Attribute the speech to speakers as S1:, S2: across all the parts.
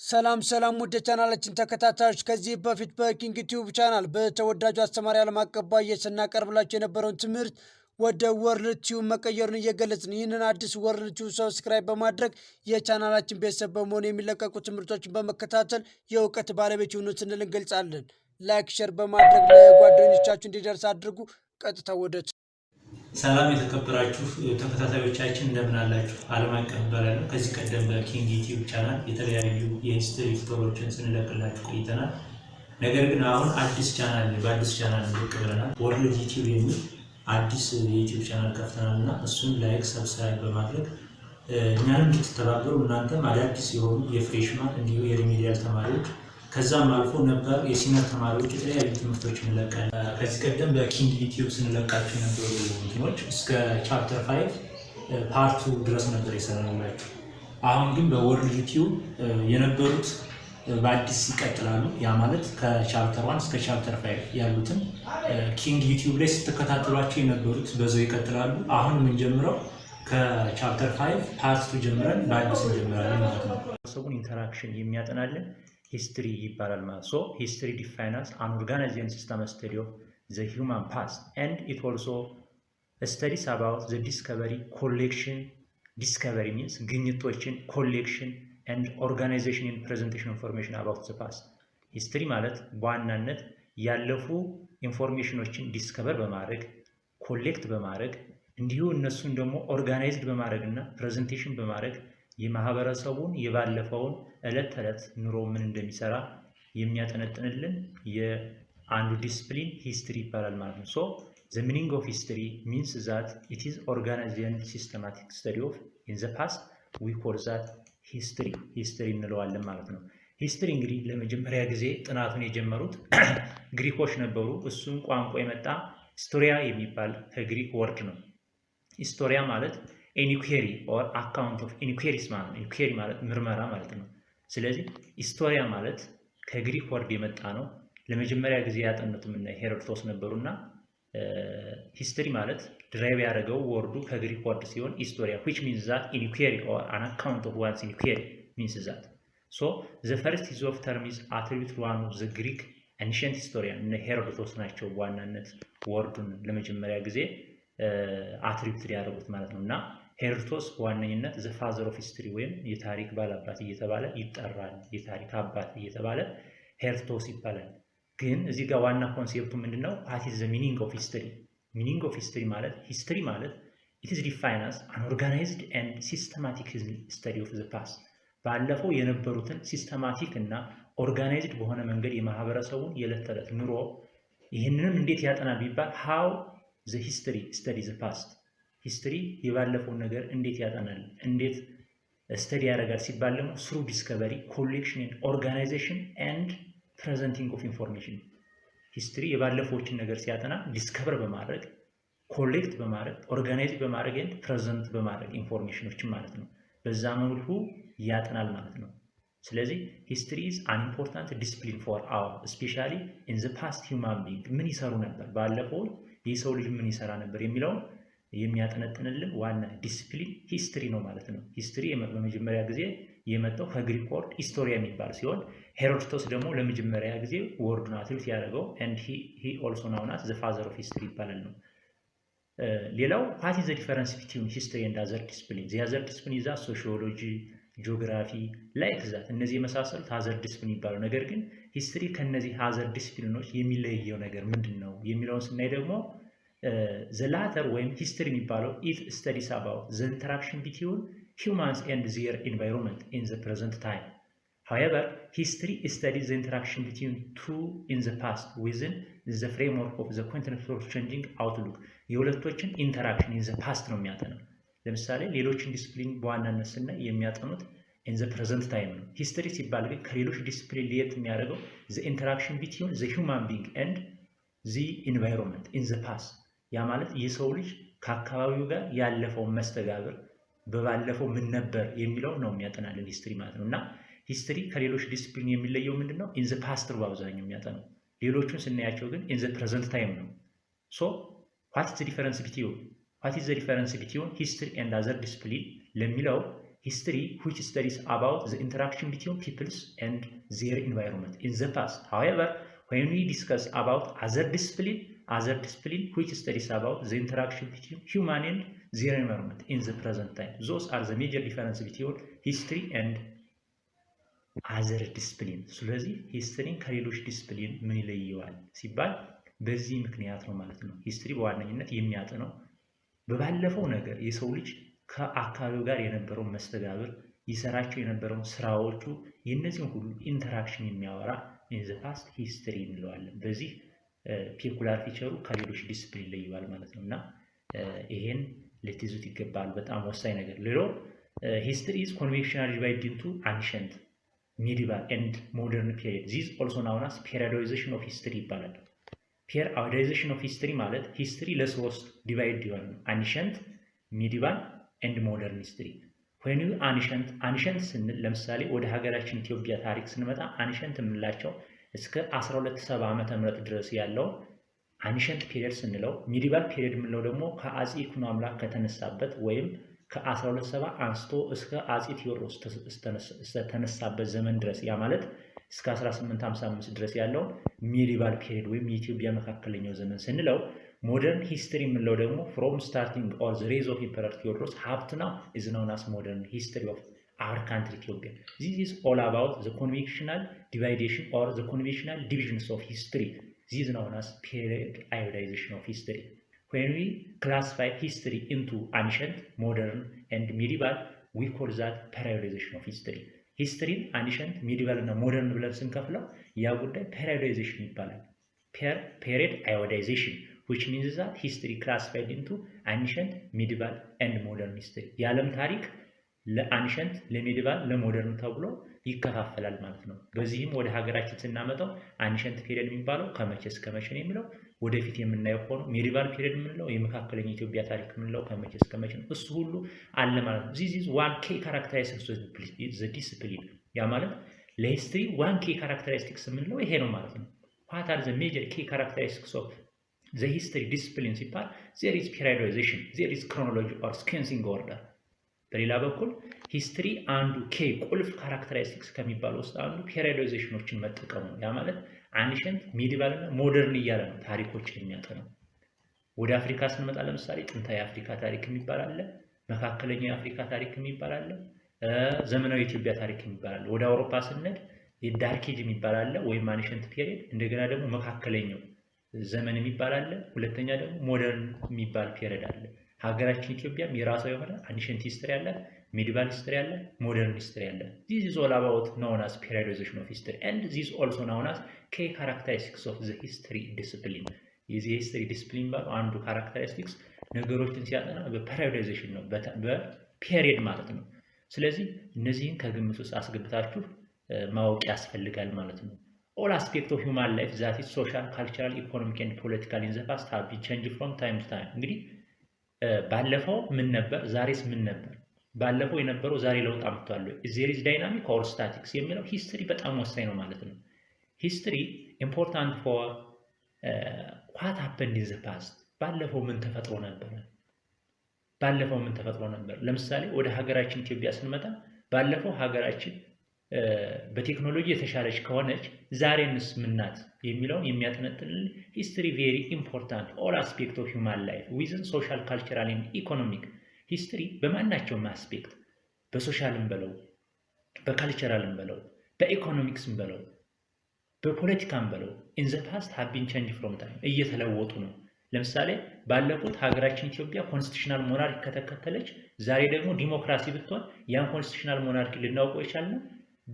S1: ሰላም ወደ ቻናላችን ተከታታዮች ከዚህ በፊት በኪንግ ዩቲዩብ ቻናል በተወዳጁ አስተማሪ ዓለም አቀፍ ባየስና ቀርብላችሁ የነበረውን ትምህርት ወደ ወርልድ ቲዩብ መቀየሩን እየገለጽን ይህንን አዲስ ወርልድ ቲዩብ ሰብስክራይብ በማድረግ የቻናላችን ቤተሰብ በመሆን የሚለቀቁ ትምህርቶችን በመከታተል የእውቀት ባለቤት ይሁኑ ስንል እንገልጻለን። ላይክ ሼር በማድረግ ለጓደኞቻችሁ እንዲደርስ አድርጉ። ቀጥታ ወደ
S2: ሰላም የተከበራችሁ ተከታታዮቻችን እንደምን አላችሁ? ዓለም አቀፍ ባላሉ ከዚህ ቀደም በኪንግ ዩቲዩብ ቻናል የተለያዩ የሂስትሪ ቱቶሪያሎችን ስንለቅላችሁ ቆይተናል። ነገር ግን አሁን በአዲስ ቻናል ብቅ ብለናል። ወርልድ ዩቲዩብ የሚል አዲስ የዩቲዩብ ቻናል ከፍተናልና እሱን ላይክ ሰብስክራይብ በማድረግ እኛንም እንድትተባበሩ እናንተም አዳዲስ የሆኑ የፍሬሽማን እንዲሁ የሪሚዲያል ተማሪዎች ከዛም አልፎ ነበር የሲኒየር ተማሪዎች የተለያዩ ትምህርቶችን እንለቃለን። ከዚህ ቀደም በኪንግ ዩቲዩብ ስንለቃቸው የነበሩ እንትኖች እስከ ቻፕተር 5 ፓርት 2 ድረስ ነበር የሰራንላችሁ። አሁን ግን በወርልድ ዩቲዩብ የነበሩት በአዲስ ይቀጥላሉ። ያ ማለት ከቻፕተር 1 እስከ ቻፕተር 5 ያሉትን ኪንግ ዩቲዩብ ላይ ስትከታተሏቸው የነበሩት በዛው ይቀጥላሉ። አሁን የምንጀምረው ከቻፕተር 5 ፓርት 2 ጀምረን በአዲስ እንጀምራለን ማለት ነው። ሰውን ኢንተራክሽን የሚያጠናልን ሂስትሪ ይባላል ማለት ነው። ሂስትሪ ዲፋይንስ አን ኦርጋናይዜሽን ሲስተም ስተዲ ኦፍ ዘ ሂውማን ፓስት ኤንድ ኢት ኦልሶ ስተዲስ አባውት ዘ ዲስከቨሪ ኮሌክሽን። ዲስከቨሪ ሚንስ ግኝቶችን፣ ኮሌክሽን ኤንድ ኦርጋናይዜሽን ኢን ፕሬዘንቴሽን ኢንፎርሜሽን አባውት ዘ ፓስት። ሂስትሪ ማለት በዋናነት ያለፉ ኢንፎርሜሽኖችን ዲስከቨር በማድረግ ኮሌክት በማድረግ እንዲሁ እነሱን ደግሞ ኦርጋናይዝድ በማድረግ እና ፕሬዘንቴሽን በማድረግ የማህበረሰቡን የባለፈውን ዕለት ተዕለት ኑሮ ምን እንደሚሰራ የሚያጠነጥንልን የአንዱ ዲስፕሊን ሂስትሪ ይባላል ማለት ነው። ሶ the meaning of history means that it is organized and systematic study of in the past we call that history እንለዋለን ማለት ነው። ሂስትሪ እንግዲህ ለመጀመሪያ ጊዜ ጥናቱን የጀመሩት ግሪኮች ነበሩ። እሱም ቋንቋ የመጣ ሂስቶሪያ የሚባል ከግሪክ ወርድ ነው። ሂስቶሪያ ማለት ኢንኩዌሪ ኦር አካውንት ኦፍ ኢንኩዌሪስ ማለት ነው። ኢንኩዌሪ ማለት ምርመራ ማለት ነው። ስለዚህ ሂስቶሪያ ማለት ከግሪክ ወርድ የመጣ ነው። ለመጀመሪያ ጊዜ ያጠኑትም እና ሄሮዶቶስ ነበሩና ሂስትሪ ማለት ድራይቭ ያደረገው ወርዱ ከግሪክ ወርድ ሲሆን ሂስቶሪያ which means that inquiry or an account of one's inquiry means that. So the first use of term is attributed to one of the Greek ancient historian እና ሄሮዶቶስ ናቸው ዋናነት ወርዱን ለመጀመሪያ ጊዜ አትሪቢዩት ያደረጉት ማለት ነውና ሄሮዶቶስ በዋነኝነት ዘ ፋዘር ኦፍ ሂስትሪ ወይም የታሪክ ባላባት እየተባለ ይጠራል። የታሪክ አባት እየተባለ ሄሮዶቶስ ይባላል። ግን እዚህ ጋር ዋና ኮንሴፕቱ ምንድነው? what is the meaning of history? meaning of history ማለት it is defined as an organized and systematic study of the past. ባለፈው የነበሩትን ሲስተማቲክ እና ኦርጋናይዝድ በሆነ መንገድ የማህበረሰቡን የዕለት ተዕለት ኑሮ ይህንንም እንዴት ያጠናል ቢባል how the history studies the past. ሂስትሪ የባለፈው ነገር እንዴት ያጠናል እንዴት ስተዲ ያደርጋል ሲባል ደግሞ through discovery, collection and organization and presenting of information. ሂስትሪ የባለፈዎችን ነገር ሲያጠና ዲስከቨር በማድረግ ኮሌክት በማድረግ ኦርጋናይዝ በማድረግ and present በማድረግ ኢንፎርሜሽኖችን ማለት ነው። በዛ መልኩ ያጠናል ማለት ነው። ስለዚህ ሂስትሪ is an important discipline for our especially in the past human being ምን ይሰሩ ነበር ባለፈው የሰው ልጅ ምን ይሰራ ነበር የሚለው የሚያጠነጥንልን ዋና ዲስፕሊን ሂስትሪ ነው ማለት ነው። ሂስትሪ በመጀመሪያ ጊዜ የመጣው ከግሪክ ወርድ ሂስቶሪያ የሚባል ሲሆን ሄሮዶቶስ ደግሞ ለመጀመሪያ ጊዜ ወርዱን አትሪቢዩት ያደረገው and he also known as the father of history ይባላል ነው። ሌላው what is the difference between history and other disciplines? the other discipline is sociology, geography like that እነዚህ የመሳሰሉት other discipline ይባላሉ። ነገር ግን ሂስትሪ ከነዚህ other disciplines የሚለየው ነገር ምንድነው የሚለውን ስናይ ደግሞ the latter ወይም ሂስትሪ የሚባለው it studies about the interaction between humans and their environment in the present time. However, history studies the interaction between two in the past within the framework of the context of changing outlook. የሁለቶችን ኢንተራክሽን in the past ነው የሚያጠናው። ለምሳሌ ሌሎችን ዲስፕሊን በዋናነት ስናይ የሚያጠኑት in the present time ነው። ሂስትሪ ሲባል ግን ከሌሎች ዲስፕሊን ለየት የሚያደርገው the interaction between the human being and the environment in the past ያ ማለት የሰው ልጅ ከአካባቢው ጋር ያለፈው መስተጋብር በባለፈው ምን ነበር የሚለው ነው የሚያጠናልን ሂስትሪ ማለት ነውና ሂስትሪ ከሌሎች ዲስፕሊን የሚለየው ምንድነው? in the past ነው በአብዛኛው የሚያጠናው። ሌሎቹን ስናያቸው ግን in the present time ነው። so what is the difference between history and other discipline ለሚለው history which studies about the interaction between peoples and their environment in the past. However, when we discuss about other discipline which studies about the interaction between human and their environment in the present time, those are the major difference between history and other discipline. ስለዚህ ሂስትሪን ከሌሎች ዲስፕሊን ምን ይለየዋል ሲባል በዚህ ምክንያት ነው ማለት ነው። ሂስትሪ በዋነኝነት የሚያጠነው በባለፈው ነገር የሰው ልጅ ከአካባቢው ጋር የነበረው መስተጋብር ይሰራቸው የነበረው ስራዎቹ የነዚህን ሁሉ ኢንተራክሽን የሚያወራ in the past history እንለዋለን። በዚህ ፔኩላር ፊቸሩ ከሌሎች ዲስፕሊን ይለየዋል ማለት ነውና ይሄን ልትይዙት ይገባል። በጣም ወሳኝ ነገር። ሌላው history is conventionally divided into ancient, medieval and modern period. This also known as periodization of history ይባላል። periodization of history ማለት history ለሶስት ዲቫይድ ይሆናል። ancient, medieval and modern history. when you ancient ስንል ለምሳሌ ወደ ሀገራችን ኢትዮጵያ ታሪክ ስንመጣ ancient የምንላቸው እስከ 1270 ዓመተ ምህረት ድረስ ያለው ancient period ስንለው፣ medieval period የምንለው ደግሞ ከአጼ ይኩኖ አምላክ ከተነሳበት ወይም ከ1270 አንስቶ እስከ አጼ ቴዎድሮስ ተነሳበት ዘመን ድረስ ያ ማለት እስከ 1855 ድረስ ያለው medieval period ወይም የኢትዮጵያ መካከለኛው ዘመን ስንለው፣ modern history የምንለው ደግሞ from starting or the rise of Emperor Theodorus up to now is known as modern history of our country Ethiopia. This is all about the conventional division or the conventional divisions of history. This is known as periodization of history. When we classify history into ancient, modern and medieval, we call that periodization of history. History ancient, medieval እና modern ብለን ስንከፍለው ያ ጉዳይ periodization ይባላል። periodization which means that history classified into ancient, medieval and modern history. የዓለም ታሪክ ለአንሸንት፣ ለሜዲቫል፣ ለሞደርን ተብሎ ይከፋፈላል ማለት ነው። በዚህም ወደ ሀገራችን ስናመጣው አንሸንት ፔሪየድ የሚባለው ከመቼ እስከ መቼ ነው የሚለው ወደፊት የምናየው ሆኖ፣ ሜዲቫል ፔሪየድ የምንለው የመካከለኛ ኢትዮጵያ ታሪክ የምንለው ከመቼ እስከ መቼ ነው። እሱ ሁሉ አለ ማለት ነው። this is one key characteristics of the discipline። ያ ማለት ለሂስትሪ one key characteristics የምንለው ይሄ ነው ማለት ነው። what are the major key characteristics of the history discipline ሲባል there is periodization, there is chronology or sequencing order። በሌላ በኩል ሂስትሪ አንዱ ኬ ቁልፍ ካራክተሪስቲክስ ከሚባለው ውስጥ አንዱ ፔሪዮዳይዜሽኖችን መጠቀሙ ነው። ያ ማለት አንሸንት፣ ሜዲቫል እና ሞደርን እያለ ነው ታሪኮችን የሚያጠናው። ወደ አፍሪካ ስንመጣ ለምሳሌ ጥንታዊ የአፍሪካ ታሪክ የሚባል አለ፣ መካከለኛው የአፍሪካ ታሪክ የሚባል አለ፣ ዘመናዊ የኢትዮጵያ ታሪክ የሚባል አለ። ወደ አውሮፓ ስንሄድ የዳርክ ኤጅ የሚባል አለ ወይም አንሸንት ፔሪየድ፣ እንደገና ደግሞ መካከለኛው ዘመን የሚባል አለ፣ ሁለተኛ ደግሞ ሞደርን የሚባል ፔሪየድ አለ። ሀገራችን ኢትዮጵያም የራሷ የሆነ አንሸንት ሂስትሪ አለ፣ medieval history አለ፣ modern history አለ። this is all about known as periodization of history and this is also known as key characteristics of the history discipline. የዚህ history discipline ባለው አንዱ characteristics ነገሮችን ሲያጠና በperiodization ነው፣ በፔሪየድ ማለት ነው። ስለዚህ እነዚህን ከግምት ውስጥ አስገብታችሁ ማወቅ ያስፈልጋል ማለት ነው። all aspects of human life that is social, cultural, economic and political in the past have been changed from time to time. እንግዲህ ባለፈው ምን ነበር፣ ዛሬስ ምን ነበር፣ ባለፈው የነበረው ዛሬ ለውጥ አምጥቷል። there is dynamic or statics የሚለው ሂስትሪ በጣም ወሳኝ ነው ማለት ነው። ሂስትሪ important for what happened in the past። ባለፈው ምን ተፈጥሮ ነበር። ለምሳሌ ወደ ሀገራችን ኢትዮጵያ ስንመጣ ባለፈው ሀገራችን በቴክኖሎጂ የተሻለች ከሆነች ዛሬንስ ምን ናት የሚለውን የሚያጠነጥንልን ሂስትሪ ቬሪ ኢምፖርታንት ኦል አስፔክት ኦፍ ሂውማን ላይፍ ዊዝን ሶሻል ካልቸራል ኤንድ ኢኮኖሚክ። ሂስትሪ በማናቸውም አስፔክት በሶሻልም በለው በካልቸራልም በለው በኢኮኖሚክስም በለው በፖለቲካም በለው ኢን ዘ ፓስት ሃቭ ቢን ቼንጅ ፍሮም ታይም እየተለወጡ ነው። ለምሳሌ ባለፉት ሀገራችን ኢትዮጵያ ኮንስቲቱሽናል ሞናርኪ ከተከተለች ዛሬ ደግሞ ዲሞክራሲ ብትሆን ያን ኮንስቲቱሽናል ሞናርኪ ልናውቀው የቻልነው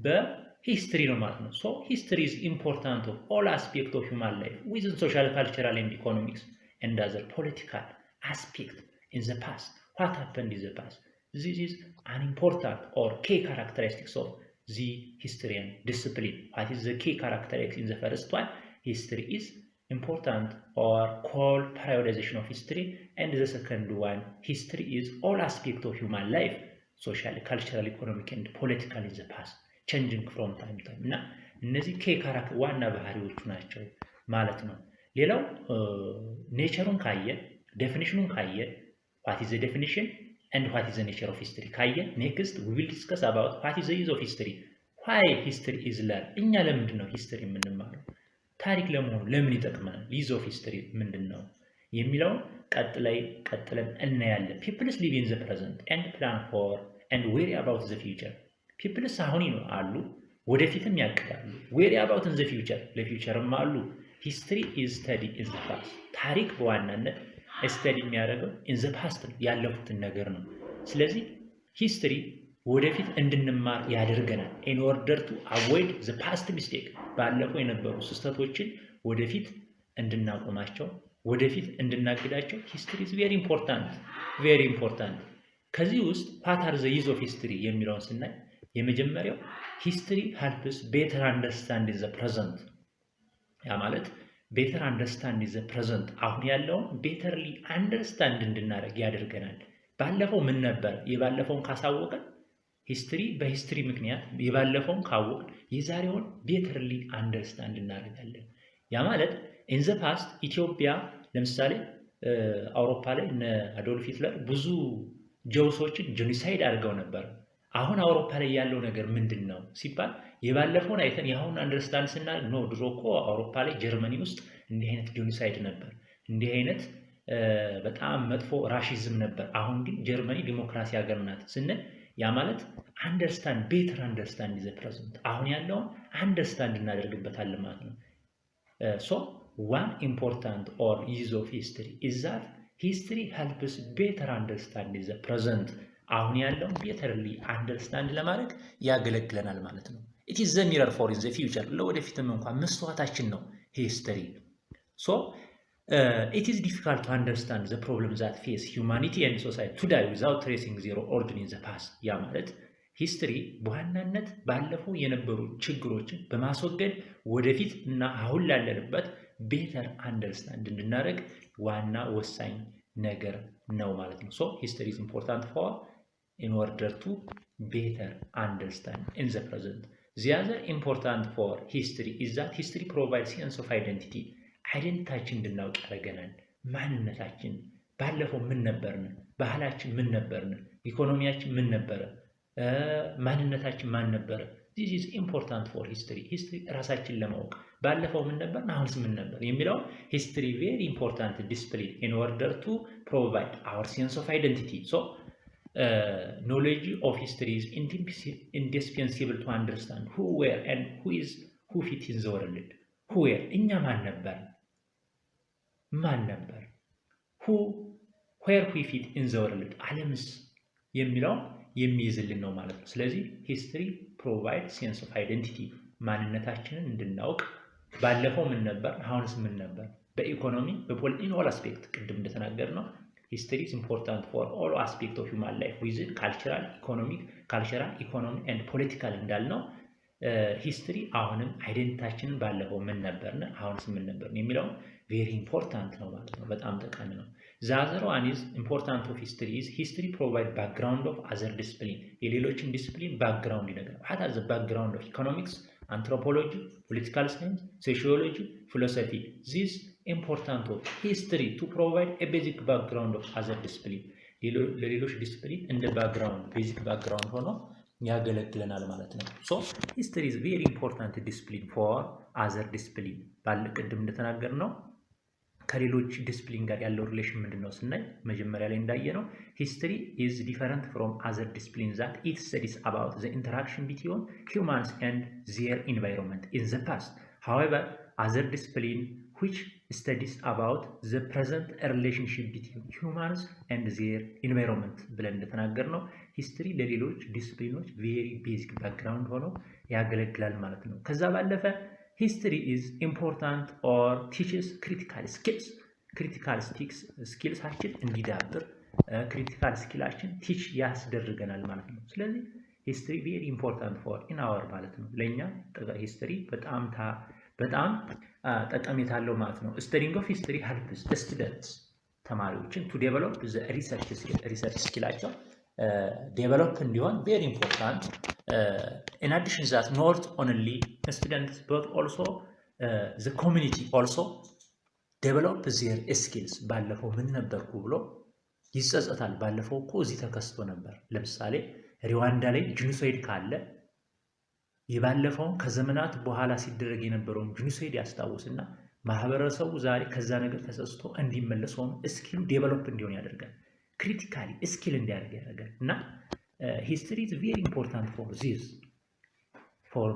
S2: በሂስትሪ ነው ማለት ነው። ሶ ሂስትሪ ኢዝ ኢምፖርታንት ኦፍ ኦል አስፔክት ኦፍ ሂውማን ላይፍ ዊዝን ሶሻል ካልቸራል ኤንድ ኢኮኖሚክስ ኤንድ አዘር ፖለቲካል አስፔክት ኢን ዘ ፓስት ዋት ሃፐንድ ኢን ዘ ፓስት ዚስ ኢዝ አን ኢምፖርታንት ኦር ኬ ካራክተሪስቲክስ ኦፍ ዚ ሂስትሪያን ዲስፕሊን። ዋት ኢዝ ዘ ኬ ካራክተሪስቲክስ ኢን ዘ ፈርስት ዋን ሂስትሪ ኢዝ important or called periodization of history, and the second one history is all aspect of human life social, cultural, economic and political in the past changing from time to time እና እነዚህ ከካራክ ዋና ባህሪዎቹ ናቸው ማለት ነው። ሌላው ኔቸሩን ካየ ዴፊኒሽኑን ካየ what is the definition and what is the nature of history ካየን next we will discuss about what is the use of history why history is learned እኛ ለምንድን ነው history የምንማረው ታሪክ ለመሆኑ ለምን ይጠቅመናል use of history ምንድነው የሚለውን ቀጥለን እናያለን people live in the present and plan for and worry about the future people አሁን አሉ ወደፊትም ያቅዳሉ worry about in the future ለፊውቸርም አሉ history is studied in the past ታሪክ በዋናነት study የሚያደርገው in the past ያለፉትን ነገር ነው ስለዚህ history ወደፊት እንድንማር ያደርገናል in order to avoid the past mistake ባለፈው የነበሩ ስህተቶችን ወደፊት እንድናቆማቸው ወደፊት እንድናግዳቸው history is very important ከዚህ ውስጥ what are the use of history የሚለውን ስናይ የመጀመሪያው history helps better understand the present ያ ማለት better understand the present አሁን ያለውን betterly understand እንድናደርግ ያደርገናል ባለፈው ምን ነበር የባለፈውን ካሳወቀን history በhistory ምክንያት የባለፈውን ካወቅ የዛሬውን betterly understand እናደርጋለን ያ ማለት in the past ኢትዮጵያ ለምሳሌ አውሮፓ ላይ እነ አዶልፍ ሂትለር ብዙ ጀውሶችን ጄኖሳይድ አድርገው ነበር አሁን አውሮፓ ላይ ያለው ነገር ምንድነው ሲባል የባለፈውን አይተን ያሁን አንደርስታንድ ስናል ነው ድሮኮ አውሮፓ ላይ ጀርመኒ ውስጥ እንዲህ አይነት ጄኖሳይድ ነበር እንዲህ አይነት በጣም መጥፎ ራሺዝም ነበር አሁን ግን ጀርመኒ ዲሞክራሲ ሀገር ናት ስንል ያ ማለት better understand the present አሁን ያለውን አንደርስታንድ እናደርግበታለን ማለት ነው so one important or use of history is that history helps better understand the present አሁን ያለውን betterly understand ለማድረግ ያገለግለናል ማለት ነው it is the mirror for in the future ለወደፊትም እንኳን መስዋዕታችን ነው history so it is difficult to understand the problems that face humanity and society today without tracing their origin in the past ያ ማለት history በዋናነት ባለፈው የነበሩ ችግሮችን በማስወገድ ወደፊት እና አሁን ላለንበት better understand እንድናደርግ ዋና ወሳኝ ነገር ነው ማለት ነው so history is important for in order to better understand in the present the other important for history is that history provides sense of identity አይደንቲቲያችን እንድናውቅ ያደርገናል ማንነታችን ባለፈው ምን ነበርን ባህላችን ምን ነበርን ኢኮኖሚያችን ምን ነበረ ማንነታችን ማን ነበረ this is important for history ራሳችን ለማወቅ ባለፈው ምን ነበር አሁንስ ምን ነበር የሚለው history very important discipline in order to provide our sense of identity so knowledge of history is indispensable to understand who were and who fit in the world who were እኛ ማን ነበር where we fit in the world ዓለምስ የሚለው የሚይዝልን ነው ማለት ነው ስለዚህ history provide sense of identity ማንነታችንን እንድናውቅ ባለፈው ምን ነበር አሁንስ ምን ነበር በኢኮኖሚ በፖለቲካል all aspect ቅድም እንደተናገርነው history is important for all aspects of human life within cultural economic and political እንዳልነው history አሁንም አይደንቲቲያችንን ባለፈው ምን ነበርና አሁንስ ምን ነበር የሚለው very important ነው ማለት ነው በጣም ጠቃሚ ነው the other one is important of history provide background of other discipline የሌሎችን discipline background ይነግራል what are the background of economics anthropology political science sociology philosophy this important of history to provide a basic background of other discipline ለሌሎች discipline እንደ background basic background ሆኖ ያገለግለናል ማለት ነው so history is very important discipline for other discipline ባለቀደም እንደተናገርነው ከሌሎች ዲስፕሊን ጋር ያለው ሪሌሽን ምንድነው ስናይ መጀመሪያ ላይ እንዳየነው history is different from other disciplines that it studies about the interaction between humans and their environment in the past however other discipline which studies about the present relationship between humans and their environment ብለን እንደተናገርነው history ለሌሎች ዲስፕሊኖች very basic background ሆኖ ያገለግላል ማለት ነው ከዛ ባለፈ history is important or teaches critical skills አችን እንዲዳብር critical skillአችን teach ያስደርገናል ማለት ነው ስለዚህ history very important for in our ማለት ነው ለኛ history በጣም ጠቀሜታ አለው ማለት ነው studying of history helps students ተማሪዎችን to develop the research skillአቸው develop እንዲሆን very important in addition that not only students but also the community also develop their skills ባለፈው ምን ነበርኩ ብሎ ይጸጸታል። ባለፈው እኮ እዚህ ተከስቶ ነበር። ለምሳሌ ሩዋንዳ ላይ ጂኖሳይድ ካለ የባለፈውን ከዘመናት በኋላ ሲደረግ የነበረውን ጂኖሳይድ ያስታውስና ማህበረሰቡ ዛሬ ከዛ ነገር ተጸጽቶ እንዲመለስ ሆኖ ስኪሉ ዴቨሎፕ እንዲሆን ያደርጋል። ክሪቲካሊ ስኪል እንዲያደርግ ያደርጋል። እና ሂስትሪ ኢዝ ቬሪ ኢምፖርታንት ፎር ዚስ ፎር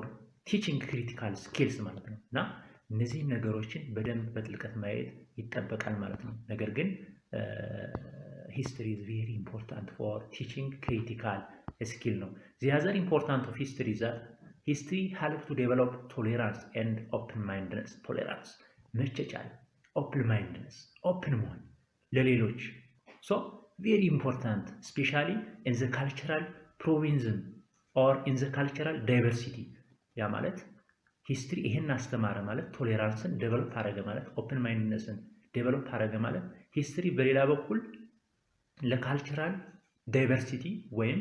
S2: ቲቺንግ ክሪቲካል ስኪልስ ማለት ነው። እና እነዚህን ነገሮችን በደንብ በጥልቀት ማየት ይጠበቃል ማለት ነው። ነገር ግን ሂስትሪ ኢዝ ቬሪ ኢምፖርታንት ፎር ቲቺንግ ክሪቲካል ስኪል ነው። ዚ አዘር ኢምፖርታንት ኦፍ ሂስትሪ ኢዝ ዛት ሂስትሪ ሄልፕ ቱ ዴቨሎፕ ቶሌራንስ ኤንድ ኦፕን ማይንድነስ። ቶሌራንስ መቻቻል፣ ኦፕን ማይንድነስ ኦፕን መሆን ለሌሎች ሶ ቬሪ ኢምፖርታንት ስፔሻሊ ኢን ዘ ካልቸራል ፕሮቪንዝም ኦር ኢን ዘ ካልቸራል ዳይቨርሲቲ። ያ ማለት ሂስትሪ ይሄን አስተማረ ማለት ቶሌራንስን ዴቨሎፕ አረገ ማለት ኦፕን ማይንድነስን ዴቨሎፕ አረገ ማለት ሂስትሪ በሌላ በኩል ለካልቸራል ዳይቨርሲቲ ወይም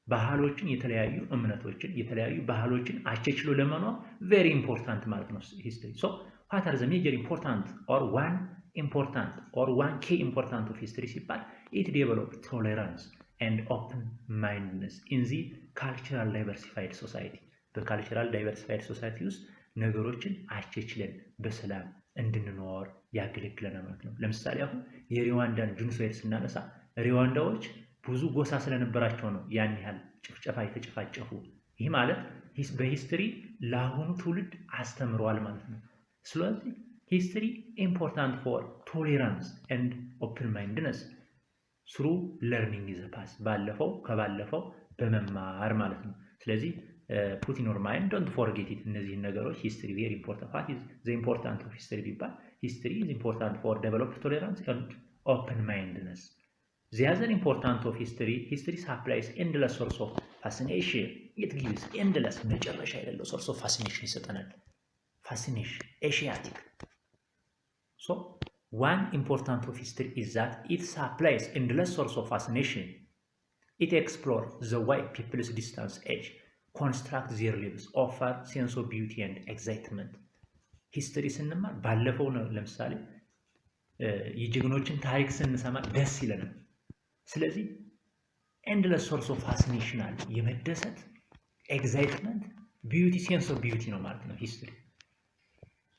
S2: ባህሎችን የተለያዩ እምነቶችን የተለያዩ ባህሎችን አቸችሎ ለመኖር ቬሪ ኢምፖርታንት ማለት ነው ሂስትሪ። ሶ ዋት አር ዘ ሜጀር ኢምፖርታንት ኦር ዋን ኢምፖርታንት ኦር ዋን ኬ ኢምፖርታንት ኦፍ ሂስትሪ ሲባል ኢት ዴቨሎፕ ቶሌራንስ ኤንድ ኦፕን ማይንድነስ ኢን ዚ ካልቸራል ዳይቨርሲፋይድ ሶሳይቲ። በካልቸራል ዳይቨርሲፋይድ ሶሳይቲ ውስጥ ነገሮችን አቸችለን በሰላም እንድንኖር ያገለግለናል ማለት ነው። ለምሳሌ አሁን የሩዋንዳን ጂኖሳይድ ስናነሳ ሩዋንዳዎች ብዙ ጎሳ ስለነበራቸው ነው ያን ያህል ጭፍጨፋ የተጨፋጨፉ። ይህ ማለት በሂስትሪ ለአሁኑ ትውልድ አስተምሯል ማለት ነው። ስለዚህ ሂስትሪ ኢምፖርታንት ፎር ቶሌራንስ ኤንድ ኦፕን ማይንድነስ ስሩ ለርኒንግ ዘ ፓስት፣ ባለፈው ከባለፈው በመማር ማለት ነው። ስለዚህ ፑት ኢን ዮር ማይንድ ዶንት ፎርጌት ኢት። እነዚህን ነገሮች ሂስትሪ ቬሪ ኢምፖርታንት። ዋት ኢዝ ዘ ኢምፖርታንት ኦፍ ሂስትሪ ቢባል ሂስትሪ ኢዝ ኢምፖርታንት ፎር ዴቨሎፕ ቶሌራንስ ኤንድ ኦፕን ማይንድነስ። The other important of history supplies endless source of fascination. It gives endless መጨረሻ የሌለው source of fascination ይሰጠናል። Fascination, Asiatic. So, one important of history is that it supplies endless source of fascination. It explores the way people's distance age construct their lives, offer sense of beauty and excitement. History ስንማር ባለፈው ነው። ለምሳሌ የጀግኖችን ታሪክ ስንሰማ ደስ ይለናል። ስለዚህ ኤንድለስ ሶርስ ኦፍ ፋሲኔሽን አለ፣ የመደሰት ኤግዛይትመንት፣ ቢዩቲ፣ ሴንስ ኦፍ ቢዩቲ ነው ማለት ነው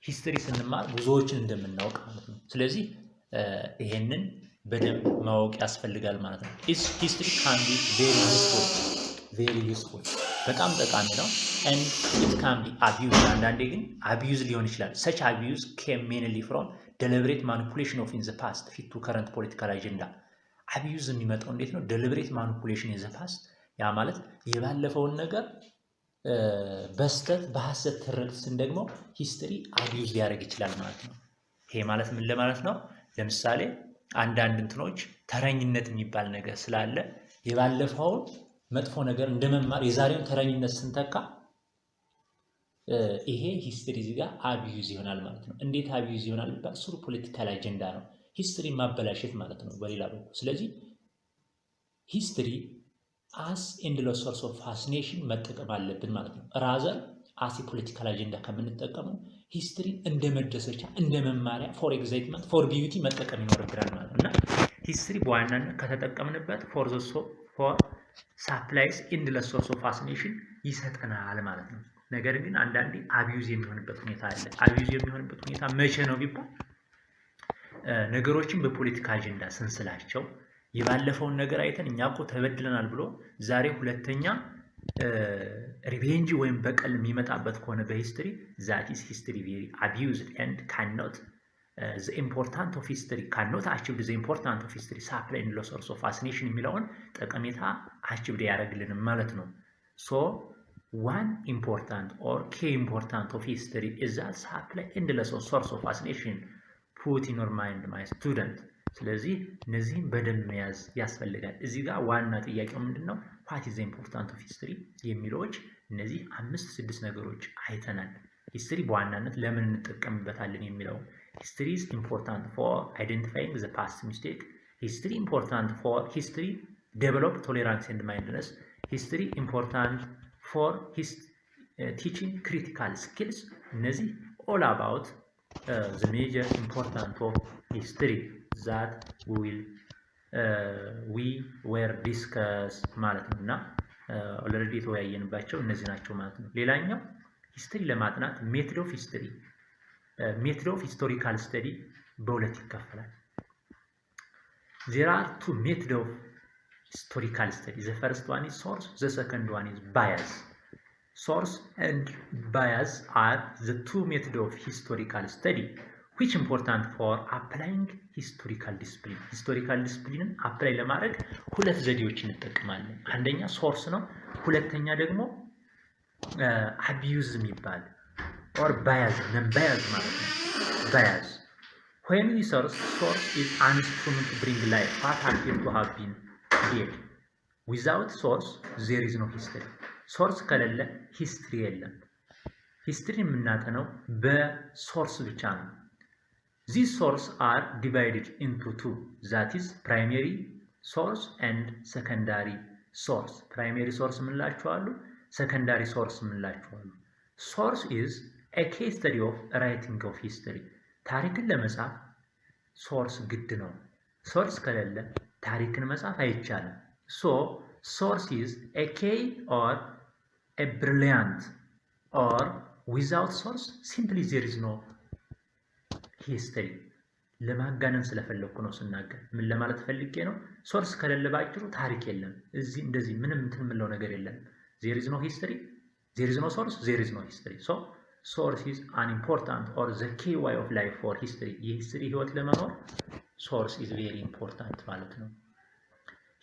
S2: ሂስትሪ ስንማር ብዙዎችን እንደምናውቅ ማለት ነው። ስለዚህ ይሄንን በደንብ ማወቅ ያስፈልጋል ማለት ነው። ሂስትሪ ካን ቢ ቬሪ ዩስፉል በጣም ጠቃሚ ነው። and it can be abused። አንዳንዴ ግን አቢዩዝ ሊሆን ይችላል። such abuse came mainly from deliberate manipulation of in the past fit to current political agenda። አቢዩዝ የሚመጣው እንዴት ነው? deliberate manipulation in the past። ያ ማለት የባለፈውን ነገር በስተት በሐሰት ትርክትን ደግሞ ሂስትሪ አቢዩዝ ሊያደርግ ይችላል ማለት ነው። ይሄ ማለት ምን ለማለት ነው? ለምሳሌ አንዳንድ እንትኖች ተረኝነት የሚባል ነገር ስላለ የባለፈውን መጥፎ ነገር እንደመማር የዛሬውን ተረኝነት ስንተካ ይሄ ሂስትሪ እዚህ ጋር አቢዩዝ ይሆናል ማለት ነው። እንዴት አቢዩዝ ይሆናል? በስሩ ፖለቲካል አጀንዳ ነው ሂስትሪ ማበላሸት ማለት ነው በሌላ በኩል። ስለዚህ ሂስትሪ አስ ኤንድለስ ሶርስ ኦፍ ፋሲኔሽን መጠቀም አለብን ማለት ነው። ራዘር አስ ፖለቲካል አጀንዳ ከምንጠቀመው ሂስትሪ እንደ መደሰቻ እንደ መማሪያ ፎር ኤግዛይትመንት ፎር ቢዩቲ መጠቀም ይኖርብናል ማለት ነው። እና ሂስትሪ በዋናነት ከተጠቀምንበት ፎር ሳፕላይስ ኤንድለስ ሶርስ ኦፍ ፋሲኔሽን ይሰጠናል ማለት ነው። ነገር ግን አንዳንዴ አቢዩዝ የሚሆንበት ሁኔታ አለ። አቢዩዝ የሚሆንበት ሁኔታ መቼ ነው ቢባል ነገሮችን በፖለቲካ አጀንዳ ስንስላቸው የባለፈውን ነገር አይተን እኛ እኮ ተበድለናል ብሎ ዛሬ ሁለተኛ ሪቬንጅ ወይም በቀል የሚመጣበት ከሆነ በሂስትሪ that is history very abused and cannot the important of history cannot achieve the important of history supply and loss source of fascination የሚለውን ጠቀሜታ አቺቭ ያደርግልንም ማለት ነው። so one important or key important of history is that supply and loss source of fascination put in your mind my student። ስለዚህ እነዚህን በደንብ መያዝ ያስፈልጋል። እዚህ ጋር ዋና ጥያቄው ምንድነው? what is the important of history የሚለዎች እነዚህ 5-6 ነገሮች አይተናል። ሂስትሪ በዋናነት ለምን እንጠቀምበታለን የሚለው history is important for identifying the past mistake, history important for history develop tolerance and mindfulness, history important for teaching critical skills። እነዚህ all about the major important of history that we will we were discussed ማለት ነውና ኦልሬዲ የተወያየንባቸው እነዚህ ናቸው ማለት ነው። ሌላኛው ሂስትሪ ለማጥናት ሜትድ ኦፍ ሂስትሪ ሜትድ ኦፍ ሂስቶሪካል ስተዲ በሁለት ይከፈላል። there are two methods of historical study. The first one is source, the second one is bias. Source and bias are the two methods of historical study which important for applying historical discipline. Historical discipline apply ለማድረግ ሁለት ዘዴዎችን እንጠቀማለን። አንደኛ ሶርስ ነው፣ ሁለተኛ ደግሞ abuse የሚባል or bias ነው። bias ማለት ነው። bias when we source is an instrument to bring life what appear to have been dead. Without source there is no history. ሶርስ ከሌለ ሂስትሪ የለም። ሂስትሪ የምናጠነው በሶርስ ብቻ ነው። These sources are divided into two, that is primary source and secondary source. Primary source የምንላቸው አሉ፣ secondary source የምንላቸው አሉ። Source is a case study of writing of history. ታሪክን ለመጻፍ ሶርስ ግድ ነው። ሶርስ ከሌለ ታሪክን መጻፍ አይቻልም። So source is a key or a brilliant, or without source simply there is no ሂስትሪ። ለማጋነን ስለፈለኩ ነው ስናገር። ምን ለማለት ፈልጌ ነው? ሶርስ ከሌለ ባጭሩ ታሪክ የለም። እዚህ እንደዚህ ምንም እንትን የምለው ነገር የለም። there is no history, there is no source, there is no history. So source is an important or the key way of life for history. የሂስትሪ ህይወት ለመኖር source is very important ማለት ነው።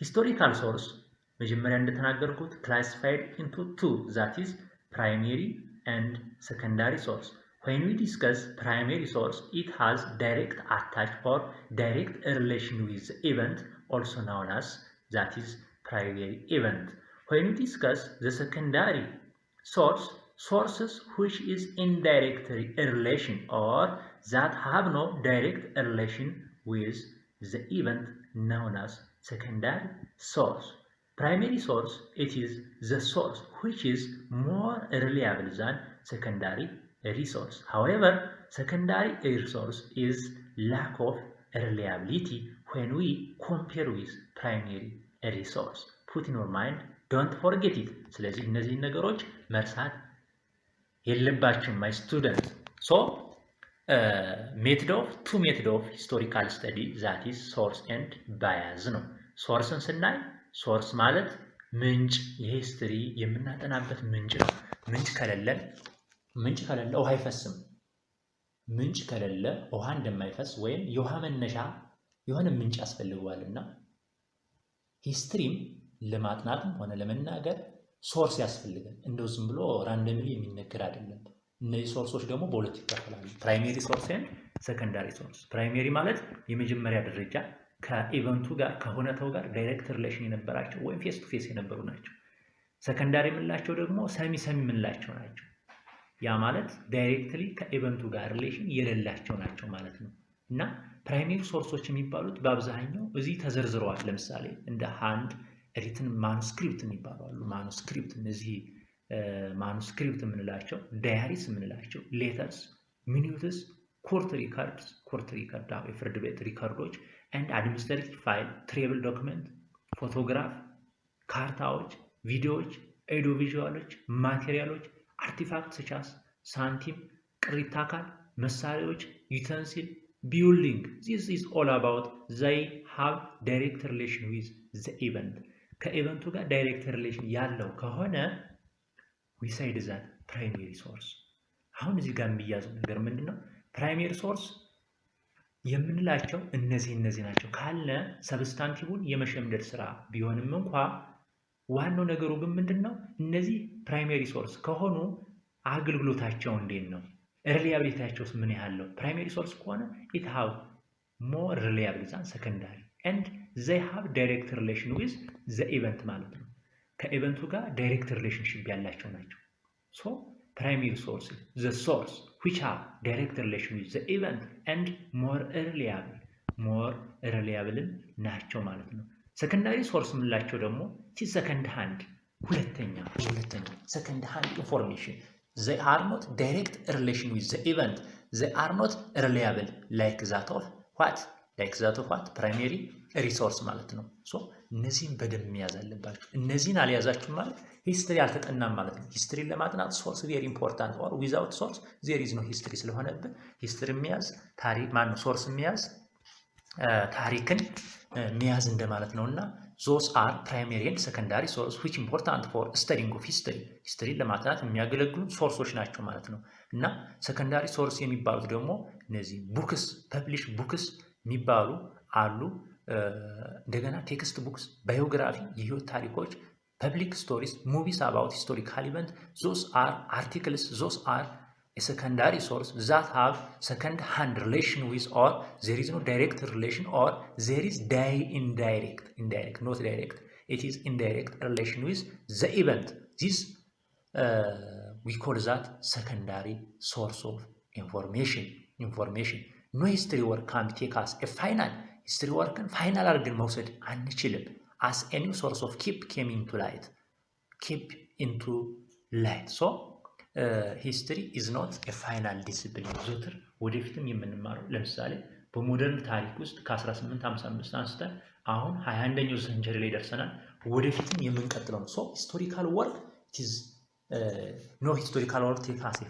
S2: historical source መጀመሪያ እንደተናገርኩት classified into two, that is primary and secondary source. When we discuss primary source, it has direct attach or direct relation with the event, also known as that is primary event. When we discuss the secondary source, sources which is indirect relation or that have no direct relation with the event, known as secondary source. Primary source, it is the source which is more reliable than secondary resource. However, secondary resource is lack of reliability when we compare with primary resource. Put in your mind, don't forget it. ስለዚህ እነዚህ ነገሮች መርሳት የለባችሁም my student. So two method of historical study, that is source and bias ነው። ሶርስን ስናይ ሶርስ ማለት ምንጭ፣ የሂስትሪ የምናጠናበት ምንጭ ነው። ምንጭ ከሌለ ውሃ አይፈስም። ምንጭ ከሌለ ውሃ እንደማይፈስ ወይም የውሃ መነሻ የሆነ ምንጭ ያስፈልገዋልና ሂስትሪም ለማጥናትም ሆነ ለመናገር ሶርስ ያስፈልጋል። እንደው ዝም ብሎ ራንደምሊ የሚነገር አይደለም። እነዚህ ሶርሶች ደግሞ በሁለት ይከፈላሉ፣ ፕራይሜሪ ሶርስ እና ሰከንዳሪ ሶርስ። ፕራይሜሪ ማለት የመጀመሪያ ደረጃ ከኢቨንቱ ጋር ከሁነታው ጋር ዳይሬክት ሪሌሽን የነበራቸው ወይም ፌስ ቱ ፌስ የነበሩ ናቸው። ሰከንዳሪ የምንላቸው ደግሞ ሰሚ የምንላቸው ናቸው። ያ ማለት ዳይሬክትሊ ከኢቨንቱ ጋር ሪሌሽን የሌላቸው ናቸው ማለት ነው። እና ፕራይሜሪ ሶርሶች የሚባሉት በአብዛኛው እዚህ ተዘርዝረዋል። ለምሳሌ እንደ ሃንድ ሪትን ማኑስክሪፕት የሚባሉ አሉ። ማኑስክሪፕት እነዚህ ማኑስክሪፕት የምንላቸው ዳያሪስ የምንላቸው ሌተርስ፣ ሚኒትስ፣ ኮርት ሪካርድ የፍርድ ቤት ሪካርዶች and administrative file, travel document, ፎቶግራፍ፣ ካርታዎች፣ ቪዲዮዎች፣ ኤዲዮ ቪዥዋሎች፣ ማቴሪያሎች፣ አርቲፋክት ስቻስ ሳንቲም፣ ቅሪተ አካል፣ መሳሪያዎች፣ ዩተንሲል፣ ቢልዲንግ this is all about they have direct relation with the event. ከኢቨንቱ ጋር ዳይሬክት ሪሌሽን ያለው ከሆነ we said that primary source. አሁን እዚህ ጋር የሚያዘው ነገር ምንድነው? ፕራይሜሪ ሶርስ የምንላቸው እነዚህ ናቸው ካለ ሰብስታንቲቭን የመሸምደድ ስራ ቢሆንም እንኳ ዋናው ነገሩ ግን ምንድነው? እነዚህ ፕራይሜሪ ሶርስ ከሆኑ አገልግሎታቸው እንዴት ነው? ሪላያቢሊቲያቸውስ ምን ያህል ነው? ፕራይሜሪ ሶርስ ከሆነ it have more reliable than secondary and they have direct relation with the event ማለት ነው። ከኢቨንቱ ጋር ዳይሬክት ሪሌሽንሺፕ ያላቸው ናቸው። so primary source, the source which have direct relation with the event and more reliable ናቸው ማለት ነው። secondary source የምንላቸው ደግሞ second hand ሁለተኛ second hand information. They are not direct relation with the event. They are not reliable like that of what?
S3: like that of what primary resource ማለት ነው ሶ እነዚህን በደንብ መያዝ አለባችሁ እነዚህን አልያዛችሁ ማለት ሂስትሪ አልተጠናም ማለት ነው ሂስትሪን ለማጥናት ሶርስ ቬሪ ኢምፖርታንት ኦር ዊዛውት ሶርስ ዜር ኢዝ ኖ ሂስትሪ ስለሆነብን ሂስትሪ መያዝ ታሪክ ማን ነው ሶርስ መያዝ ታሪክን መያዝ እንደማለት ነውና those are primary and secondary source which important for studying of history ለማጥናት የሚያገለግሉ ሶርሶች ናቸው ማለት ነው እና secondary source የሚባሉት ደግሞ እነዚህ ቡክስ ፐብሊሽ ቡክስ የሚባሉ አሉ እንደገና ቴክስት ቡክስ ባዮግራፊ የህይወት ታሪኮች public stories movies about historical event those are articles those are a secondary source that have second hand relation with or there is no direct relation or there is indirect not direct it is indirect relation with the event this we call that secondary source of information no history work can take us a final history work and final argan መውሰድ አንችልም as any source of came into light so history is not a final discipline ዞትር ወደፊትም የምንማረው ለምሳሌ በሞደርን ታሪክ ውስጥ ከ1855 አንስተን አሁን 21ኛው ሴንቸሪ ላይ ደርሰናል ወደፊትም የምንቀጥለው ነው so historical work it is no historical work take us a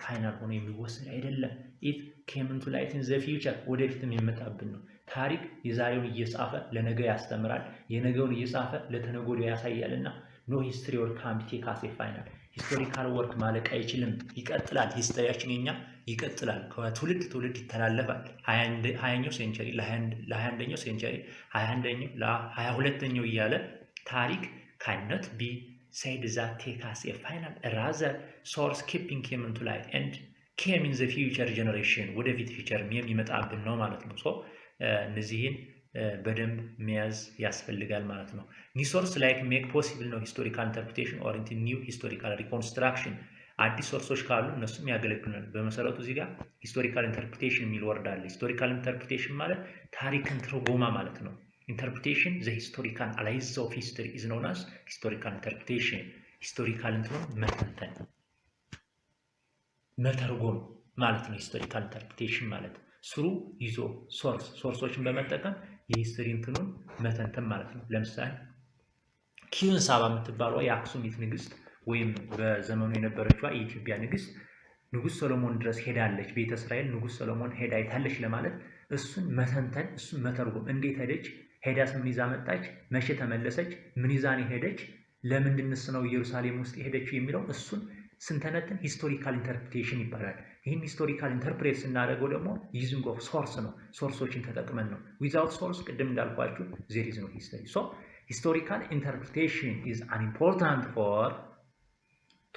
S3: final ሆኖ የሚወሰድ አይደለም it came into light in the future ወደፊትም የመጣብን ነው ታሪክ የዛሬውን እየጻፈ ለነገ ያስተምራል የነገውን እየጻፈ ለተነገ ያሳያልና no history work can take us a final historical work ማለቅ አይችልም ይቀጥላል ሂስትሪያችን የኛ ይቀጥላል ከትውልድ ትውልድ ይተላለፋል 20ኛው ሴንቸሪ ለ21ኛው ሴንቸሪ 21ኛው ለ22ኛው እያለ ታሪክ cannot be said that take us a final rather source keeping came into light and came in the future generation ወደፊት ፊቸር የሚመጣብን ነው ማለት ነው ሶ እነዚህን በደንብ መያዝ ያስፈልጋል ማለት ነው new source like make possible no historical interpretation or into new historical reconstruction አዲስ ሶርሶች ካሉ እነሱም ያገለግሉናል በመሰረቱ እዚህ ጋር historical interpretation የሚል ወርድ አለ historical interpretation ማለት ታሪክን ትርጉማ ማለት ነው interpretation the historical analysis of history is known as historical interpretation historical እንትኑ መተርጎም ማለት ነው historical interpretation ማለት ስሩ ይዞ ሶርሶችን በመጠቀም የሂስትሪ እንትኑን መተንተን ማለት ነው ለምሳሌ ኪዩን ሳባ የምትባለው የአክሱሚት ንግስት ወይም በዘመኑ የነበረችው የኢትዮጵያ ንጉስ ሰሎሞን ድረስ ሄዳለች ቤተ እስራኤል ንጉስ ሰሎሞን ሄዳ አይታለች ለማለት እሱን መተንተን እሱን መተርጎም እንዴት ሄደች ሄዳስ ምን ይዛ መጣች መቼ ተመለሰች ምን ይዛን ሄደች ለምንድንስ ነው ኢየሩሳሌም ውስጥ ሄደችው የሚለው እሱን ስንተነትን ሂስቶሪካል ኢንተርፕሪቴሽን ይባላል ይሄን ሂስቶሪካል ኢንተርፕሬት ስናደርገው ደግሞ ዩዚንግ ኦፍ ሶርስ ነው ሶርሶችን ተጠቅመን ነው ዊዛውት ሶርስ ቅድም እንዳልኳችሁ there is no history so historical interpretation is an important for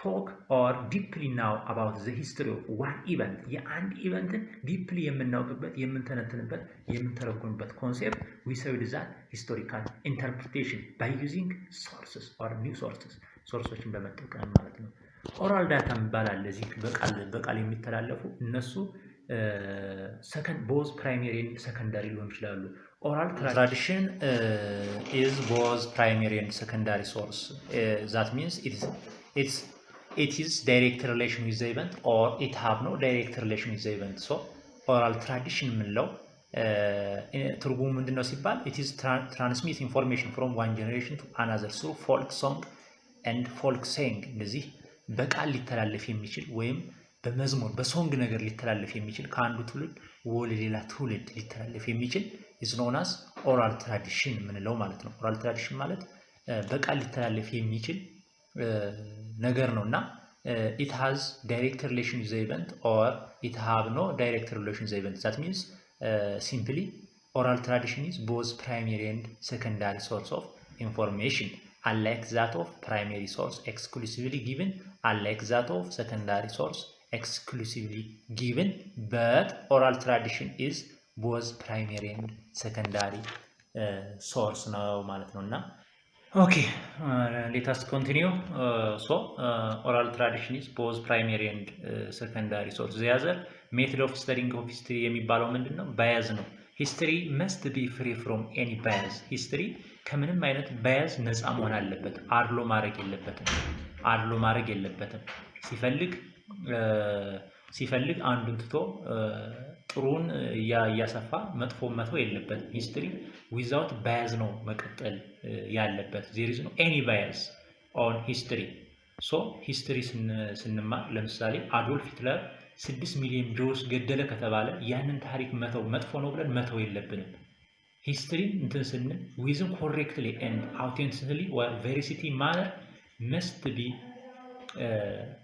S3: talk or deeply now about the history of one event የአንድ ኢቨንትን ዲፕሊ የምናውቅበት የምንተነትንበት የምንተረጉምበት ኮንሴፕት we say that historical interpretation by using sources or new sources ሶርሶችን በመጠቀም ማለት ነው oral data ይባላል ለዚህ በቃል የሚተላለፉ እነሱ second both primary and secondary ሊሆኑ ይችላሉ oral tradition is both primary and secondary source that means it is direct relation with the event or it have no direct relation with the event so oral tradition ምንለው ትርጉሙ ምንድነው ሲባል it is transmit information from one generation to another through folk song and folk saying እንደዚህ በቃል ሊተላለፍ የሚችል ወይም በመዝሙር በሶንግ ነገር ሊተላለፍ የሚችል ከአንዱ ትውልድ ወደ ሌላ ትውልድ ሊተላለፍ የሚችል is known as oral tradition ምንለው ማለት ነው oral tradition ማለት በቃል ሊተላለፍ የሚችል ነገር ነውና it has direct relation with the event or it have no direct relation with the event that means simply oral tradition is both primary and secondary source of information unlike that of primary source exclusively given unlike that of secondary source exclusively given but oral tradition is both primary and secondary source ነው ማለት ነውና okay let us continue so oral tradition is both primary and secondary source the other method of studying of history የሚባለው ምንድነው bias ነው history must be free from any bias history ከምንም አይነት bias ነፃ መሆን አለበት አድሎ ማድረግ የለበትም ሲፈልግ አንዱን ትቶ ጥሩን እያሰፋ መጥፎ መተው የለበትም። ሂስትሪ ዊዛውት ባያዝ ነው መቀጠል ያለበት። ዜር ኢዝ ኖ ኤኒ ባያዝ ኦን ሂስትሪ። ሶ ሂስትሪ ስንማር ለምሳሌ አዶልፍ ሂትለር 6 ሚሊዮን ጆውስ ገደለ ከተባለ ያንን ታሪክ መተው መጥፎ ነው ብለን መተው የለብንም። ሂስትሪ እንትን ስንል ዊዝን ኮሬክትሊ ኤንድ አውቴንቲክሊ ኦር ቬሪሲቲ ማነር መስት ቢ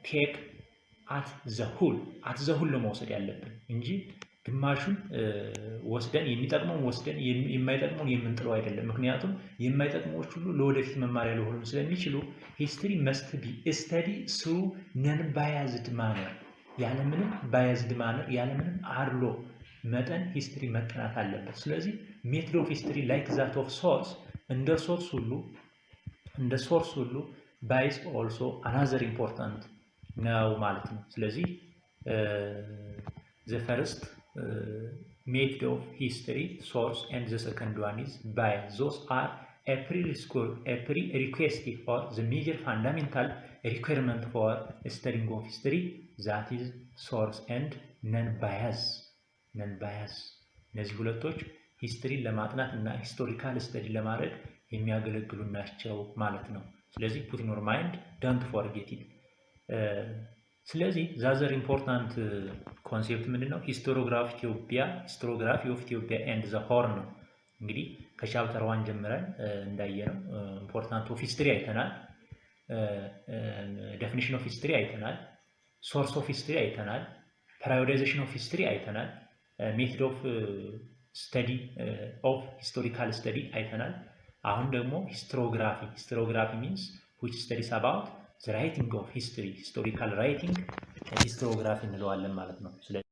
S3: ቴክ አት ዘ ሁል መውሰድ ያለብን እንጂ ግማሹን ወስደን የሚጠቅመውን ወስደን የማይጠቅመውን የምንጥለው አይደለም። ምክንያቱም የማይጠቅመዎች ሁሉ ለወደፊት መማሪያ ሊሆኑ ስለሚችሉ ሂስትሪ መስት ቢ ስተዲ ስሩ ነን ባያዝድ ማነር፣ ያለምንም ባያዝድ ማነር ያለምንም አድሎ መጠን ሂስትሪ መጠናት አለበት። ስለዚህ ሜትድ ኦፍ ሂስትሪ ላይክ ዛት ኦፍ ሶርስ እንደ ሶርስ ሁሉ ባይዝ ኦልሶ አናዘር ኢምፖርታንት ነው ማለት ነው። ስለዚህ ዘ ፈርስት ሜትድ ኦፍ ሂስትሪ ሶርስ ኤንድ ዘ ሰከንድ ዋን ኢዝ ባይዝ። ዞስ አር a prerequisite for the major fundamental requirement for studying of history, that is source and non-bias. እነዚህ ሁለቶች ሂስትሪን ለማጥናት እና ሂስቶሪካል ስተዲ ለማድረግ የሚያገለግሉ ናቸው ማለት ነው። ስለዚህ ፑት ኢን ዮር ማይንድ ዶንት ፎርጌት ኢት። ስለዚህ ዛዘር ኢምፖርታንት ኮንሴፕት ምንድነው? ሂስቶሪዮግራፊ ኦፍ ኢትዮጵያ ኤንድ ዘ ሆርን ነው። እንግዲህ ከቻፕተር 1 ጀምረን እንዳየነው ኢምፖርታንት ኦፍ ሂስትሪ አይተናል፣ ዴፊኒሽን ኦፍ ሂስትሪ አይተናል፣ ሶርስ ኦፍ ሂስትሪ አይተናል፣ ፕራዮሪታይዜሽን ኦፍ ሂስትሪ አይተናል፣ ሜትድ ኦፍ ስተዲ ኦፍ ሂስቶሪካል ስተዲ አይተናል። አሁን ደግሞ ሂስቶሪዮግራፊ ሚንስ which studies about the writing of history, historical writing ሂስቶሪዮግራፊ እንለዋለን ማለት ነው።